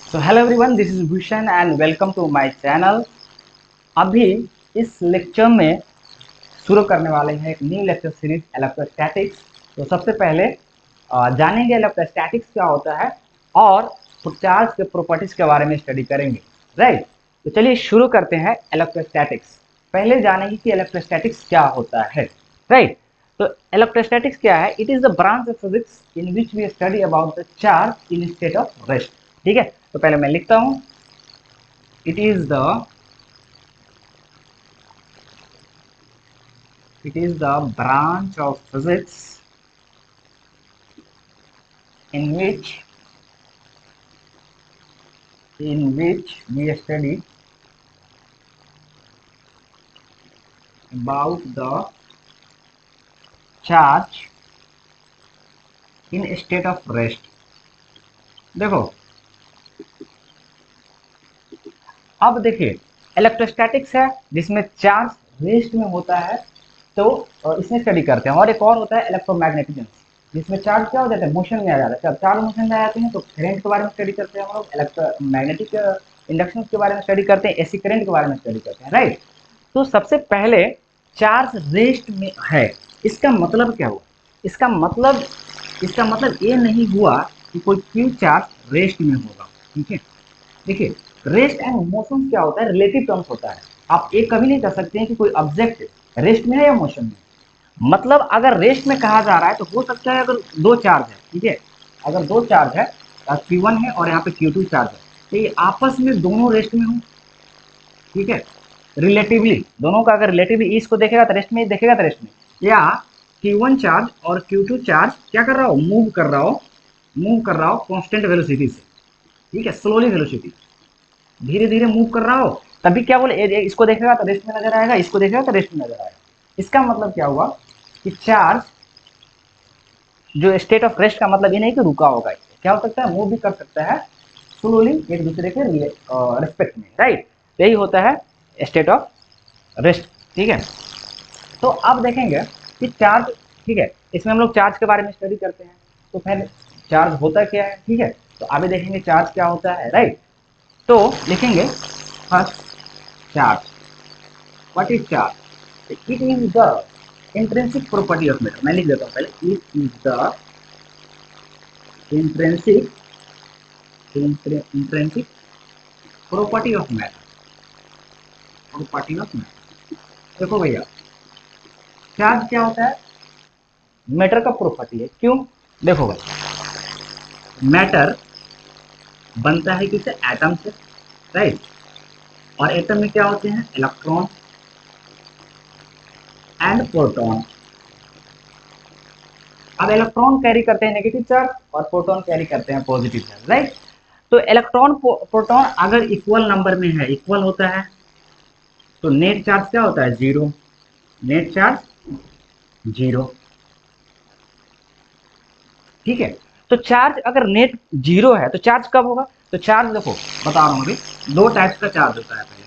So hello everyone, this is Bhushan and welcome to my channel. अभी इस lecture में शुरू करने वाले हैं एक न्यू लेक्चर सीरीज इलेक्ट्रोस्टैटिक्स। तो सबसे पहले जानेंगे इलेक्ट्रोस्टैटिक्स क्या होता है और चार्ज के प्रॉपर्टीज के बारे में स्टडी करेंगे। राइट, तो चलिए शुरू करते हैं इलेक्ट्रोस्टैटिक्स। पहले जानेंगे कि इलेक्ट्रोस्टैटिक्स क्या होता है। राइट, तो इलेक्ट्रोस्टैटिक्स क्या है? It is the branch of physics in which we study about the charge in state of rest. ठीक है, तो पहले मैं लिखता हूं, it is the branch of physics in which we study about the charge in state of rest। देखो, अब देखिए, इलेक्ट्रोस्टैटिक्स है जिसमें चार्ज रेस्ट में होता है, तो इसमें स्टडी करते हैं। और एक और होता है इलेक्ट्रोमैग्नेटिज्म, जिसमें चार्ज क्या हो जाता है, मोशन में आ जाता है। जब चार्ज मोशन में आ जाते हैं तो करंट के बारे में स्टडी करते हैं हम लोग, इलेक्ट्रोमैग्नेटिक इंडक्शन के बारे में स्टडी करते हैं, एसी करंट के बारे में स्टडी करते हैं। राइट, तो सबसे पहले चार्ज रेस्ट में है, इसका मतलब क्या हुआ? इसका मतलब ये नहीं हुआ कि कोई क्यू चार्ज रेस्ट में होगा। ठीक है, देखिए, रेस्ट एंड मोशन क्या होता है, रिलेटिव टर्म्स होता है। आप एक कभी नहीं कह सकते हैं कि कोई ऑब्जेक्ट रेस्ट में है या मोशन में। मतलब अगर रेस्ट में कहा जा रहा है तो हो सकता है अगर दो चार्ज है, ठीक है, अगर दो चार्ज है, Q1 है और यहाँ पे Q2 चार्ज है, तो ये आपस में दोनों रेस्ट में हो। ठीक है, रिलेटिवली दोनों का अगर रिलेटिवली इसको देखेगा तो रेस्ट में, देखेगा तो रेस्ट में। या Q1 चार्ज और Q2 चार्ज क्या कर रहा हो, मूव कर रहा हो कांस्टेंट वेलोसिटी से। ठीक है, स्लोली वेलोसिटी, धीरे धीरे मूव कर रहा हो, तभी क्या बोले, इसको देखेगा तो रेस्ट में नजर आएगा, इसको देखेगा तो रेस्ट में नजर आएगा। इसका मतलब क्या हुआ कि चार्ज जो स्टेट ऑफ रेस्ट का मतलब ये नहीं कि रुका होगा, क्या हो सकता है, मूव भी कर सकता है स्लोली एक दूसरे के रिस्पेक्ट में। राइट, यही होता है स्टेट ऑफ रेस्ट। ठीक है, तो अब देखेंगे कि चार्ज, ठीक है, इसमें हम लोग चार्ज के बारे में स्टडी करते हैं। तो पहले चार्ज होता क्या है, ठीक है, तो अभी देखेंगे चार्ज क्या होता है। राइट, तो लिखेंगे first, charge. What is charge? It is the intrinsic property of matter. मैं लिख देता हूँ पहले, it is the intrinsic intrinsic property of matter. Property of matter, देखो भैया, चार्ज क्या होता है, मैटर का प्रॉपर्टी है। क्यों? देखो भाई, मैटर बनता है किससे, एटम से। राइट, और एटम में क्या होते हैं, इलेक्ट्रॉन एंड प्रोटॉन। अब इलेक्ट्रॉन कैरी करते हैं नेगेटिव चार्ज और प्रोटॉन कैरी करते हैं पॉजिटिव चार्ज। राइट, तो इलेक्ट्रॉन प्रोटॉन अगर इक्वल नंबर में है, इक्वल होता है, तो नेट चार्ज क्या होता है, जीरो। Net charge zero. ठीक है, तो चार्ज अगर नेट जीरो है तो चार्ज कब होगा, तो चार्ज देखो बता रहा हूं अभी, दो टाइप्स का चार्ज होता है। पहले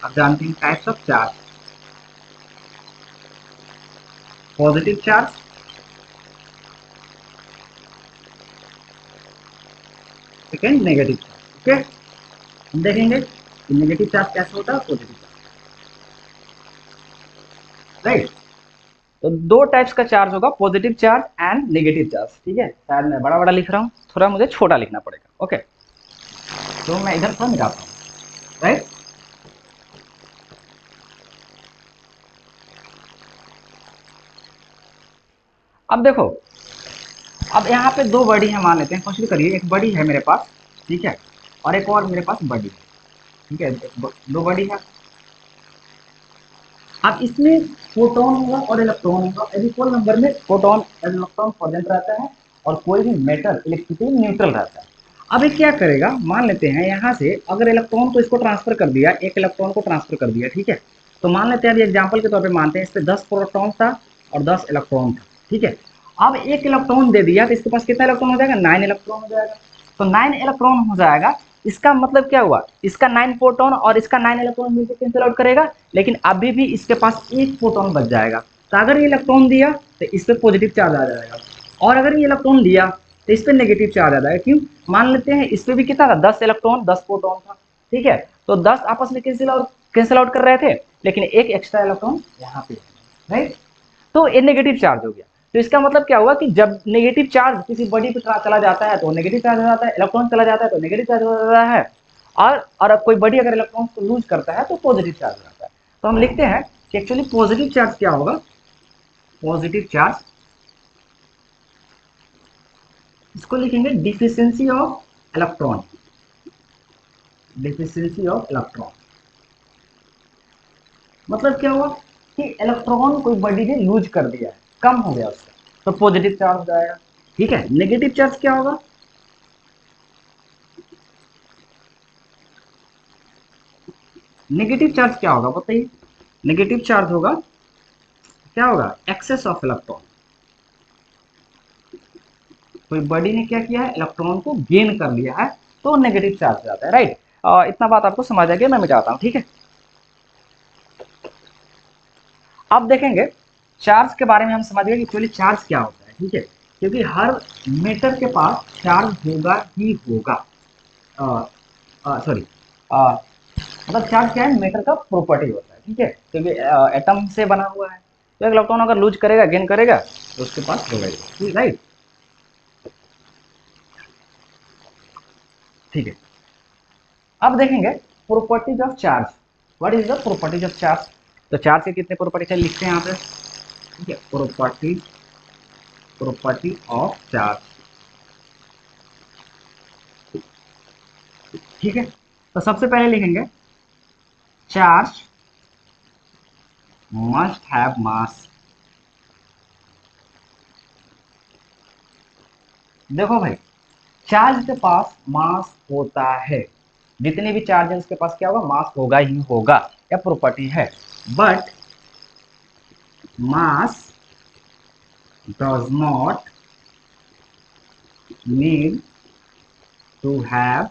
आप जानते हैं types of charge, positive charge, second negative charge. Okay, हम देखेंगे कि नेगेटिव चार्ज कैसे होता है, पॉजिटिव चार्ज। राइट, तो दो टाइप्स का चार्ज होगा, positive charge and negative charge. ठीक है, शायद मैं बड़ा बड़ा लिख रहा हूँ, थोड़ा मुझे छोटा लिखना पड़ेगा। ओके, तो मैं इधर थोड़ा मिटाता हूँ। राइट, अब देखो, अब यहाँ पे दो बड़ी है मान लेते हैं, कंसिडर करिए, एक बड़ी है मेरे पास, ठीक है, और एक और मेरे पास बड़ी है। ठीक है, दो बड़ी है। अब इसमें प्रोटॉन होगा और इलेक्ट्रॉन होगा, इक्वल नंबर में प्रोटॉन और इलेक्ट्रॉन प्रेजेंट रहता है, और कोई भी मेटल इलेक्ट्रिकली न्यूट्रल रहता है। अब ये क्या करेगा, मान लेते हैं यहाँ से अगर इलेक्ट्रॉन को इसको ट्रांसफर कर दिया, एक इलेक्ट्रॉन को ट्रांसफर कर दिया, ठीक है, तो मान लेते हैं अभी एग्जाम्पल के तौर पे मानते हैं इस पे 10 प्रोटॉन था और 10 इलेक्ट्रॉन था। ठीक है, अब एक इलेक्ट्रॉन दे दिया तो इसके पास कितना इलेक्ट्रॉन हो जाएगा, 9 इलेक्ट्रॉन हो जाएगा। तो 9 इलेक्ट्रॉन हो जाएगा, इसका मतलब क्या हुआ, इसका 9 प्रोटॉन और इसका 9 इलेक्ट्रॉन मिलकर कैंसिल आउट करेगा, लेकिन अभी भी इसके पास एक प्रोटॉन बच जाएगा। तो अगर ये इलेक्ट्रॉन दिया तो इस पर पॉजिटिव चार्ज आ जाएगा, और अगर ये इलेक्ट्रॉन लिया तो इस पे नेगेटिव चार्ज आ जाएगा। क्यों? मान लेते हैं इस पे भी कितना था, 10 इलेक्ट्रॉन 10 प्रोटॉन था, ठीक है, तो 10 आपस में कैंसिल आउट कर रहे थे, लेकिन एक एक्स्ट्रा इलेक्ट्रॉन यहाँ पे, राइट, तो ये नेगेटिव चार्ज हो गया। तो इसका मतलब क्या हुआ कि जब नेगेटिव चार्ज किसी बॉडी पे चला जाता है तो नेगेटिव चार्ज हो जाता है, इलेक्ट्रॉन चला जाता है तो नेगेटिव चार्ज हो जाता है, और कोई बॉडी अगर इलेक्ट्रॉन को लूज करता है तो पॉजिटिव चार्ज हो जाता है। तो हम लिखते हैं कि एक्चुअली पॉजिटिव चार्ज क्या होगा, पॉजिटिव चार्ज, इसको लिखेंगे deficiency of electron, deficiency of electron. मतलब क्या हुआ कि इलेक्ट्रॉन कोई बॉडी ने लूज कर दिया है, कम हो गया उसका, तो पॉजिटिव चार्ज हो जाएगा, ठीक है। नेगेटिव चार्ज क्या होगा, नेगेटिव चार्ज क्या होगा बताइए, नेगेटिव चार्ज होगा, क्या होगा, एक्सेस ऑफ इलेक्ट्रॉन, कोई बॉडी ने क्या किया है, इलेक्ट्रॉन को गेन कर लिया है, तो नेगेटिव चार्ज हो जाता है, राइट। इतना बात आपको समझ आ गया, मैं मिटाता हूं, ठीक है। अब देखेंगे चार्ज के बारे में, हम समझ गए कि एक्चुअली चार्ज क्या होता है, ठीक है, क्योंकि हर मेटर के पास चार्ज होगा ही होगा, सॉरी, मतलब चार्ज क्या है, मेटर का प्रॉपर्टी होता है, ठीक है, क्योंकि एटम से बना हुआ है, तो एक इलेक्ट्रॉन अगर लूज करेगा गेन करेगा तो उसके पास होगा ही, राइट, ठीक है। अब देखेंगे properties of charge, what is the properties of charge. तो चार्ज के कितने प्रॉपर्टी है लिखते हैं यहाँ पे, ठीक है, प्रॉपर्टी, प्रॉपर्टी ऑफ चार्ज, ठीक है। तो सबसे पहले लिखेंगे चार्ज मस्ट हैव मास। देखो भाई, चार्ज के पास मास होता है, जितने भी चार्ज है उसके पास क्या होगा, मास होगा ही होगा, या प्रॉपर्टी है, but mass does not need to have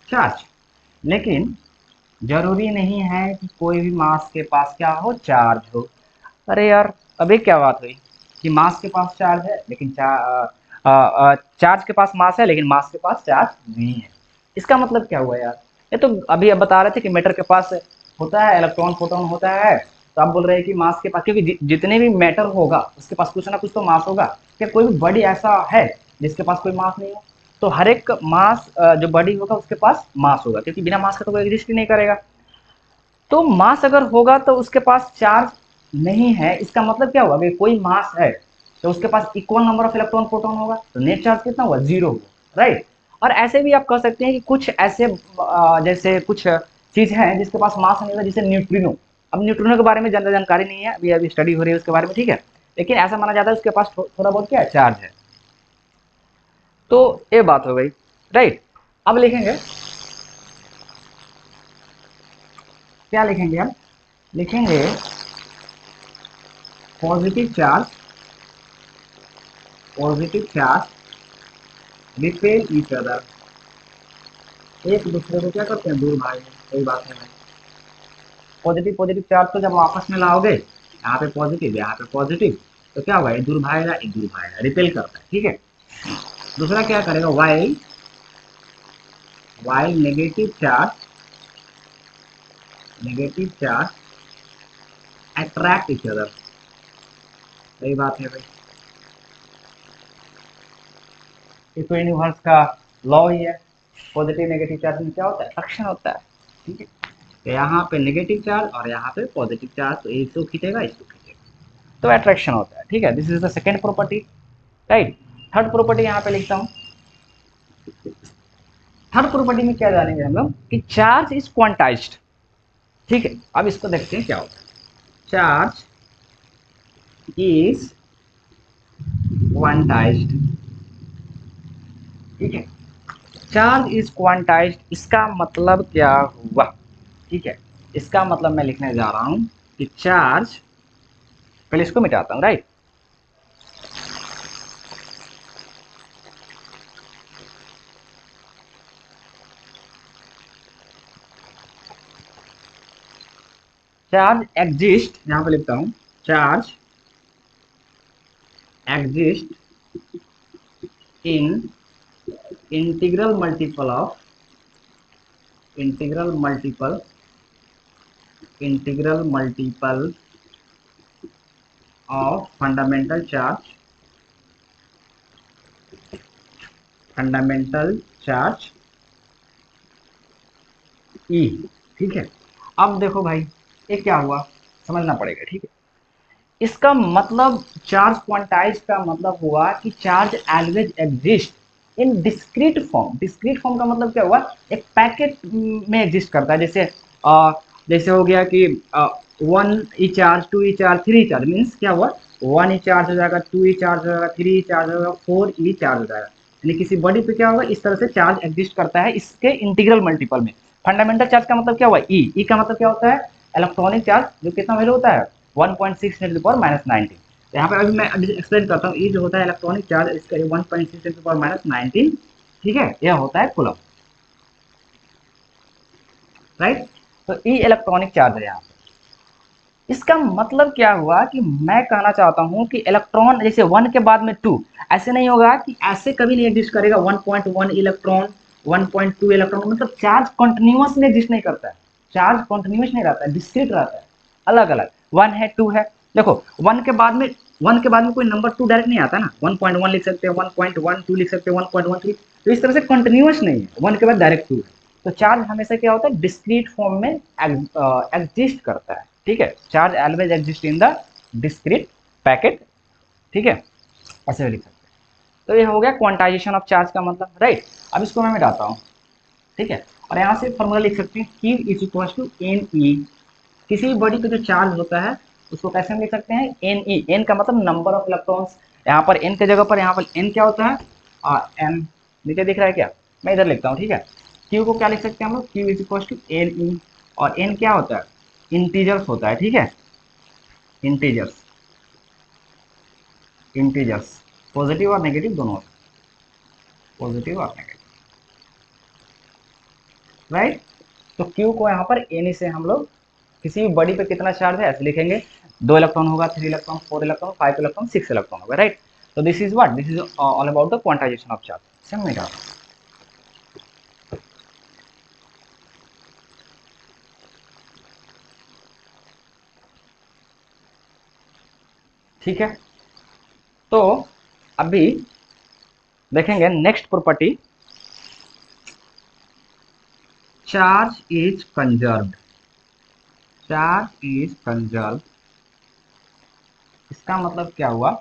charge. लेकिन जरूरी नहीं है कि कोई भी मास के पास क्या हो, चार्ज हो। अरे यार, अभी क्या बात हुई कि मास के पास चार्ज है लेकिन चार्ज के पास मास है लेकिन मास के पास चार्ज नहीं है, इसका मतलब क्या हुआ यार। ये तो अभी अब बता रहे थे कि मैटर के पास होता है, इलेक्ट्रॉन प्रोटॉन होता है, तो आप बोल रहे हैं कि मास के पास, क्योंकि जितने भी मैटर होगा उसके पास कुछ ना कुछ तो मास होगा। क्या कोई भी बॉडी ऐसा है जिसके पास कोई मास नहीं हो? तो हर एक मास जो बॉडी होगा उसके पास मास होगा, क्योंकि बिना मास का तो कोई एग्जिस्ट ही नहीं करेगा। तो मास अगर होगा तो उसके पास चार्ज नहीं है, इसका मतलब क्या हुआ, अगर कोई मास है तो उसके पास equal number of electron proton होगा, तो नेट चार्ज कितना हुआ, जीरो हुआ, राइट। और ऐसे भी आप कह सकते हैं कि कुछ ऐसे जैसे कुछ चीज है जिसके पास मास नहीं होगा, जैसे न्यूट्रिनो। अब न्यूट्रिनो के बारे में ज्यादा जानकारी नहीं है, अभी अभी स्टडी हो रही है उसके बारे में, ठीक है, लेकिन ऐसा माना जाता है उसके पास थोड़ा बहुत क्या है, चार्ज है। तो ये बात हो गई, राइट। अब लिखेंगे, क्या लिखेंगे हम, लिखेंगे positive charge, positive charge repel each other, एक दूसरे को क्या करते हैं, दूर भागते हैं, सही बात है भाई। पॉजिटिव पॉजिटिव चार्ज को जब आपस में लाओगे, यहाँ पे पॉजिटिव यहाँ पे पॉजिटिव, तो क्या होगा, एक दूर भागेगा एक दूर भागेगा, रिपेल करता है, ठीक है। दूसरा क्या करेगा, while, while negative charge, negative charge attract each other, सही बात है भाई, ये तो यूनिवर्स का लॉ ही है। पॉजिटिव नेगेटिव चार्ज में क्या होता है, अट्रैक्शन होता है, ठीक है। तो यहाँ पे नेगेटिव चार्ज और यहाँ पे पॉजिटिव चार्ज, तो इसको खींचेगा इसको खींचेगा, तो अट्रैक्शन होता है, ठीक है। This is the second property, right. Third property यहाँ पे लिखता हूँ। थर्ड प्रॉपर्टी में क्या जानेंगे हम लोग कि चार्ज इज क्वांटाइज्ड, ठीक है। अब इसको देखते हैं क्या होता है, चार्ज इज क्वांटाइज्ड, ठीक है। चार्ज इज क्वांटाइज्ड, इसका मतलब क्या हुआ, ठीक है। इसका मतलब मैं लिखने जा रहा हूं कि चार्ज, पहले इसको मिटाता हूं, राइट। चार्ज एग्जिस्ट, यहां पे लिखता हूं, charge exist in integral multiple of integral multiple integral multiple of fundamental charge E. ठीक है, अब देखो भाई ये क्या हुआ, समझना पड़ेगा। ठीक है, इसका मतलब चार्ज क्वांटाइज का मतलब हुआ कि charge always exist in discrete form. Discrete form का मतलब क्या हुआ, एक पैकेट में एग्जिस्ट करता है। जैसे जैसे हो गया कि 1 ई चार्ज, 2 ई चार्ज, 3 ई चार्ज, मीन्स क्या हुआ, 1 ई चार्ज हो जाएगा, 2 ई चार्ज हो जाएगा, 3 ई चार्ज हो जाएगा, 4 ई चार्ज हो जाएगा। यानी किसी बॉडी पे क्या होगा, इस तरह से चार्ज एग्जिस्ट करता है इसके इंटीग्रल मल्टीपल में। फंडामेंटल चार्ज का मतलब क्या हुआ, ई का मतलब क्या होता है, इलेक्ट्रॉनिक चार्ज, जो कितना वैल्यू होता है 1.6 × 10⁻19। तो यहाँ पे अभी मैं एक्सप्लेन करता हूँ, ये जो होता है इलेक्ट्रॉनिक चार्ज, इसका 1.6 × 10⁻19, ठीक है, यह होता है कूलम, राइट। तो ई इलेक्ट्रॉनिक चार्ज है यहाँ पे। इसका मतलब क्या हुआ कि मैं कहना चाहता हूँ कि इलेक्ट्रॉन जैसे 1 के बाद में 2, ऐसे नहीं होगा कि ऐसे कभी नहीं एग्जिस्ट करेगा 1.1 इलेक्ट्रॉन, 1.2 इलेक्ट्रॉन, मतलब चार्ज कंटिन्यूअस में एग्जिस्ट नहीं करता है। चार्ज कंटिन्यूअस नहीं रहता है, डिस्क्रीट रहता है, अलग अलग। 1 है, 2 है, देखो 1 के बाद में कोई नंबर 2 डायरेक्ट नहीं आता ना, 1.1 लिख सकते हैं, 1.12 लिख सकते हैं, 1.13। तो इस तरह से कंटिन्यूअस नहीं है, 1 के बाद डायरेक्ट 2 है। तो चार्ज हमेशा क्या होता है, डिस्क्रीट फॉर्म में एग्जिस्ट करता है। ठीक है, charge always exist in the discrete packet. ठीक है, ऐसे लिख सकते हैं। तो ये हो गया क्वांटाइजेशन ऑफ चार्ज का मतलब, राइट। अब इसको मैं मिटाता हूँ, ठीक है, और यहाँ से फॉर्मूला लिख सकते हैं, Q is equal to n e. किसी भी बॉडी पे जो चार्ज होता है उसको कैसे हम लिख सकते हैं, एन ई। एन का मतलब नंबर ऑफ इलेक्ट्रॉन्स, यहाँ पर एन के जगह पर यहाँ पर एन क्या होता है, एन। नीचे दिख रहा है क्या, मैं इधर लिखता हूँ। ठीक है, क्यू को क्या लिख सकते हैं हम लोग, Q is equal to n E. और एन क्या होता है, इंटीजर्स होता है। ठीक है, इंटीजर्स, इंटीजर्स पॉजिटिव और नेगेटिव दोनों, पॉजिटिव और नेगेटिव, राइट। तो क्यू को यहाँ पर एन से हम लोग किसी भी बॉडी पे कितना चार्ज है ऐसे लिखेंगे, 2 इलेक्ट्रॉन होगा, 3 इलेक्ट्रॉन, 4 इलेक्ट्रॉन, 5 इलेक्ट्रॉन, 6 इलेक्ट्रॉन होगा, राइट। तो this is what, this is all about the quantization of charge. समझ में आ रहा, ठीक है। तो अभी देखेंगे next property, charge is conserved. Charge is conserved, इसका मतलब क्या हुआ,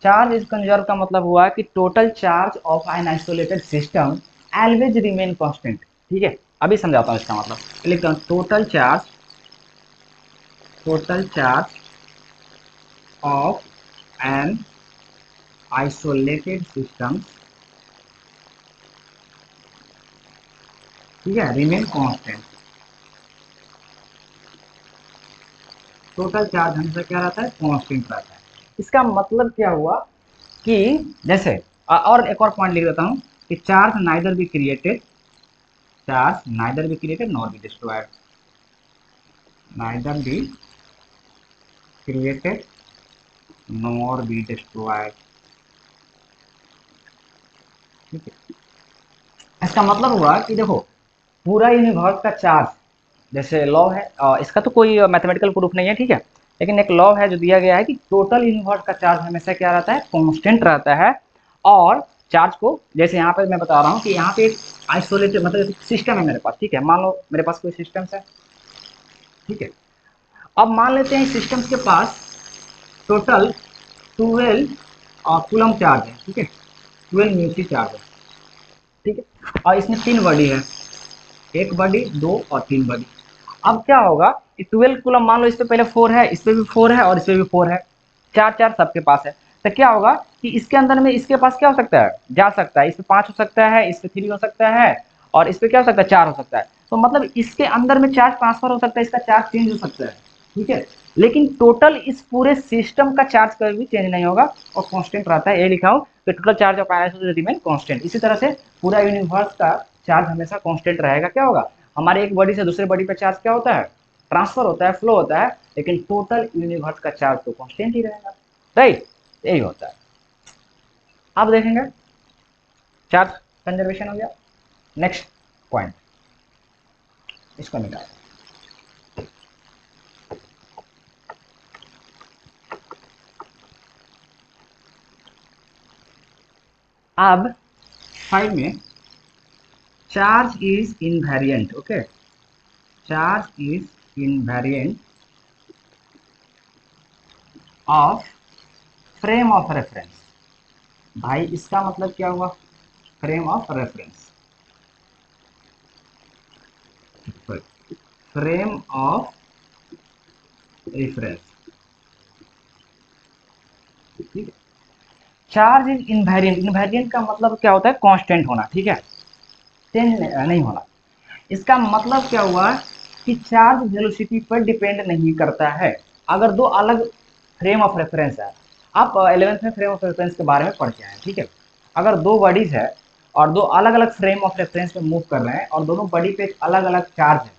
चार्ज इज कंजर्व का मतलब हुआ कि total charge of an isolated system always remain constant. ठीक है, अभी समझाता हूँ इसका मतलब, लिखता हूँ total charge of an isolated system, ठीक है, रिमेन कांस्टेंट। टोटल चार्ज हमेशा क्या रहता है, कांस्टेंट रहता है। इसका मतलब क्या हुआ कि जैसे और एक और पॉइंट लिख देता हूँ कि charge neither be created, charge neither be created nor be destroyed, neither be created nor be destroyed. ठीक है, इसका मतलब हुआ कि देखो पूरा यूनिवर्स का चार्ज, जैसे लॉ है, इसका तो कोई मैथमेटिकल प्रूफ नहीं है, ठीक है, लेकिन एक लॉ है जो दिया गया है कि टोटल यूनिवर्स का चार्ज हमेशा क्या रहता है, कांस्टेंट रहता है। और चार्ज को जैसे यहाँ पे मैं बता रहा हूँ कि यहाँ पे एक आइसोलेटेड मतलब सिस्टम है मेरे पास, ठीक है, मान लो मेरे पास कोई सिस्टम है, ठीक है। अब मान लेते हैं सिस्टम के पास टोटल 12 कूलम चार्ज है, ठीक है, 12 न्यूट्री चार्ज है, ठीक है, और इसमें 3 बॉडी है, एक बॉडी, 2 और 3 बॉडी। अब क्या होगा कि 12 कूलम, मान लो इस पे पहले 4 है, इस पे भी 4 है और इस पे भी 4 है, चार चार सबके पास है। तो क्या होगा कि इसके अंदर में इसके पास क्या हो सकता है, जा सकता है, इस पे 5 हो सकता है, इस पे 3 हो सकता है, और इस पे क्या हो सकता है, 4 हो सकता है। तो मतलब इसके अंदर में चार्ज ट्रांसफर हो सकता है, इसका चार्ज चेंज हो सकता है, ठीक है। लेकिन टोटल इस पूरे सिस्टम का चार्ज कभी भी चेंज नहीं होगा और कांस्टेंट रहता है। ये लिखा हो कि total charge of ion remain constant. इसी तरह से पूरा यूनिवर्स का चार्ज हमेशा कांस्टेंट रहेगा। क्या होगा, हमारे एक बॉडी से दूसरे बॉडी पे चार्ज क्या होता है, ट्रांसफर होता है, फ्लो होता है, लेकिन टोटल यूनिवर्स का चार्ज तो कांस्टेंट ही रहेगा, राइट। यही होता है। अब देखेंगे चार्ज कंजर्वेशन हो गया। नेक्स्ट पॉइंट, इसको निकाल। अब 5 में charge is invariant, okay, charge is invariant of frame of reference. भाई इसका मतलब क्या हुआ, frame of reference, frame of reference, ठीक है। चार्ज इज इनवेरिएंट, इनवेरिएंट का मतलब क्या होता है, कांस्टेंट होना, ठीक है, चेंज नहीं होना। इसका मतलब क्या हुआ कि चार्ज वेलोसिटी पर डिपेंड नहीं करता है। अगर दो अलग फ्रेम ऑफ रेफरेंस है, आप 11th में फ्रेम ऑफ रेफरेंस के बारे में पढ़ के आए, ठीक है। अगर दो बॉडीज है और दो अलग अलग फ्रेम ऑफ रेफरेंस में मूव कर रहे हैं और दोनों बॉडी पे एक अलग अलग चार्ज है,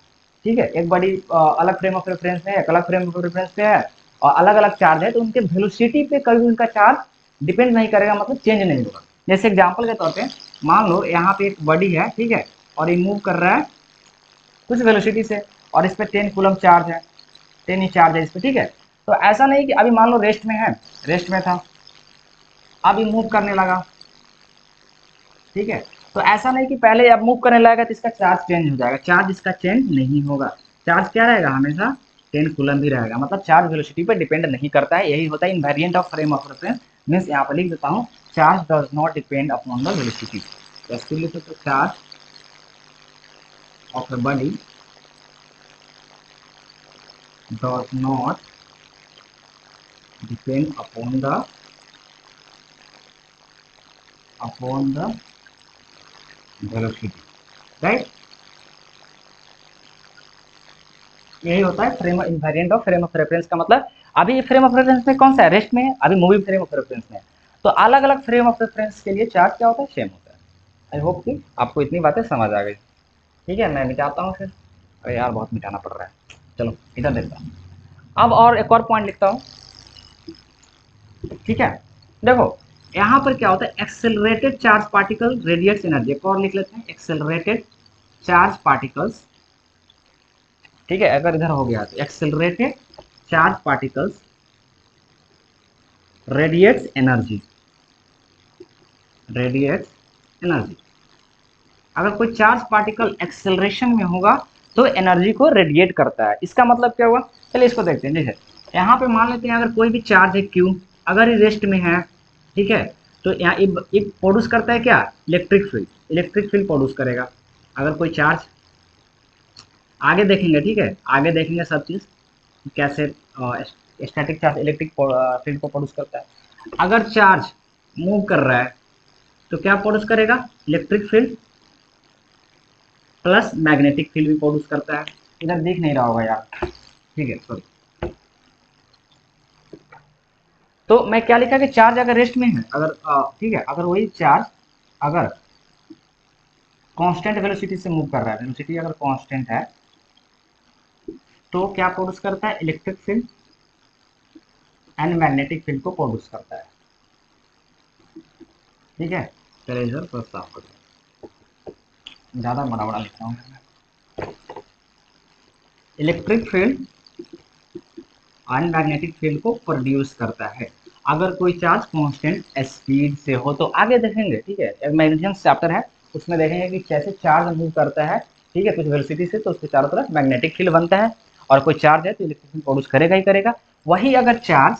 ठीक है, एक बॉडी अलग फ्रेम ऑफ रेफरेंस में, एक अलग फ्रेम ऑफ रेफरेंस पे है और अलग अलग चार्ज है, तो उनके वेलोसिटी पे कभी उनका चार्ज डिपेंड नहीं करेगा, मतलब चेंज नहीं होगा। जैसे एग्जाम्पल के तौर पे मान लो यहाँ पे एक बॉडी है, ठीक है, और ये मूव कर रहा है कुछ वेलोसिटी से और इस पे 10 कूलम चार्ज है, 10 ही चार्ज है इस पे, ठीक है। तो ऐसा नहीं कि अभी मान लो रेस्ट में है, रेस्ट में था, अभी मूव करने लगा, ठीक है। तो ऐसा नहीं कि पहले अब मूव करने लगेगा तो इसका चार्ज चेंज हो जाएगा, चार्ज इसका चेंज नहीं होगा। चार्ज क्या रहेगा, हमेशा 10 कूलम भी रहेगा, मतलब चार्ज वेलोसिटी पर डिपेंड नहीं करता है। यही होता है invariant of frame of reference. Means यहाँ पर लिख देता हूँ, charge does not depend upon the velocity. जैसे लिख सकते charge of a body does not depend upon the velocity, right. यही होता है frame invariant of frame of reference का मतलब। अभी फ्रेम ऑफ रेफरेंस में कौन सा है, रेस्ट में है, अभी मूविंग फ्रेम ऑफ रेफरेंस में है। तो अलग अलग फ्रेम ऑफ रेफरेंस के लिए चार्ज क्या होता है, सेम होता है। आई होप कि आपको इतनी बातें समझ आ गई। ठीक है, मैं मिटाता हूँ फिर, अरे यार बहुत मिटाना पड़ रहा है, चलो इधर देखता हूँ। अब और एक और पॉइंट लिखता हूँ, ठीक है। देखो यहाँ पर क्या होता है, accelerated charge particle radiates energy. एक और लिख लेते हैं, एक्सेलरेटेड चार्ज पार्टिकल्स, ठीक है। अगर इधर हो गया तो accelerated charge particles radiates energy, radiates energy. अगर कोई चार्ज पार्टिकल एक्सेलरेशन में होगा तो एनर्जी को रेडिएट करता है। इसका मतलब क्या हुआ, चलिए इसको देखते हैं। जैसे यहाँ पे मान लेते हैं अगर कोई भी चार्ज है क्यू, अगर ये रेस्ट में है, ठीक है, तो यहाँ एक प्रोड्यूस करता है क्या, electric field, electric field produce करेगा। अगर कोई चार्ज, आगे देखेंगे, ठीक है, आगे देखेंगे सब चीज़ कैसे स्टैटिक चार्ज इलेक्ट्रिक फील्ड को प्रोड्यूस करता है। अगर चार्ज मूव कर रहा है तो क्या प्रोड्यूस करेगा, electric field plus magnetic field भी प्रोड्यूस करता है। इधर दिख नहीं रहा होगा यार, ठीक है सॉरी। तो मैं क्या लिखा कि चार्ज अगर रेस्ट में है, अगर ठीक है, अगर वही चार्ज अगर कांस्टेंट वेलोसिटी से मूव कर रहा है, वेलोसिटी अगर कांस्टेंट है तो क्या प्रोड्यूस करता है, electric field and magnetic field को प्रोड्यूस करता है, ठीक है। चलिए इधर थोड़ा साफ कर दो, ज़्यादा बड़ा बड़ा लिख रहा हूँ। Electric field and magnetic field को प्रोड्यूस करता है अगर कोई चार्ज कांस्टेंट स्पीड से हो। तो आगे देखेंगे, ठीक है, एक मैग्नेटिज्म चैप्टर है, उसमें देखेंगे कि कैसे चार्ज मूव करता है, ठीक है, कुछ वेलोसिटी से, तो उसके चारों तरफ मैग्नेटिक फील्ड बनता है और कोई चार्ज है तो इलेक्ट्रिक फील्ड प्रोड्यूस करेगा ही करेगा। वही अगर चार्ज,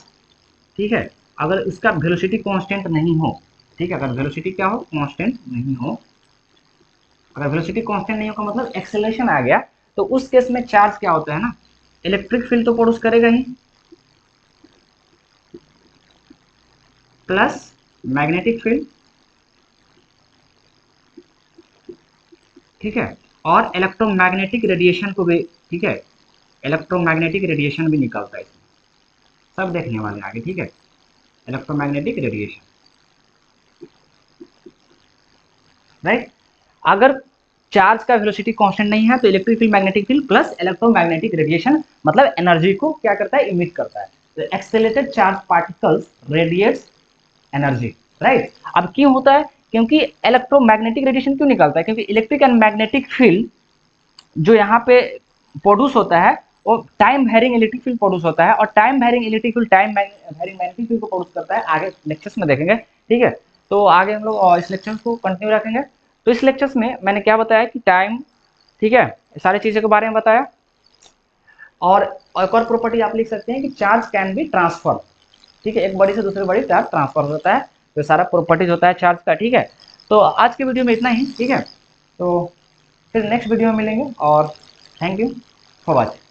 ठीक है, अगर उसका वेलोसिटी कांस्टेंट नहीं हो, ठीक है, अगर वेलोसिटी क्या हो, कांस्टेंट नहीं हो, अगर वेलोसिटी कांस्टेंट नहीं होगा मतलब एक्सेलरेशन आ गया, तो उस केस में चार्ज क्या होता है ना, इलेक्ट्रिक फील्ड तो प्रोड्यूस करेगा ही प्लस मैग्नेटिक फील्ड, ठीक है, और इलेक्ट्रोमैग्नेटिक रेडिएशन को भी, ठीक है, इलेक्ट्रोमैग्नेटिक रेडिएशन भी निकलता है इसमें, सब देखने वाले आगे, ठीक है, इलेक्ट्रोमैग्नेटिक रेडिएशन, राइट। अगर चार्ज का वेलोसिटी कांस्टेंट नहीं है तो electric field, magnetic field plus electromagnetic radiation, मतलब एनर्जी को क्या करता है, इमिट करता है। तो accelerated charge particles radiates energy, right. अब क्यों होता है, क्योंकि इलेक्ट्रोमैग्नेटिक रेडिएशन क्यों निकलता है, क्योंकि इलेक्ट्रिक एंड मैग्नेटिक फील्ड जो यहाँ पे प्रोड्यूस होता है वो time varying electric field produce होता है, और time varying electric field time varying magnetic field को प्रोड्यूस करता है। आगे लेक्चर्स में देखेंगे, ठीक है। तो आगे हम लोग इस लेक्चर्स को कंटिन्यू रखेंगे। तो इस लेक्चर्स में मैंने क्या बताया कि टाइम, ठीक है, सारी चीज़ों के बारे में बताया। और एक और प्रॉपर्टी आप लिख सकते हैं कि चार्ज कैन बी ट्रांसफर, ठीक है, एक बड़ी से दूसरी बड़ी चार्ज ट्रांसफर होता है। तो सारा प्रॉपर्टीज होता है चार्ज का, ठीक है। तो आज के वीडियो में इतना ही, ठीक है। तो फिर नेक्स्ट वीडियो में मिलेंगे, और थैंक यू फॉर वॉचिंग।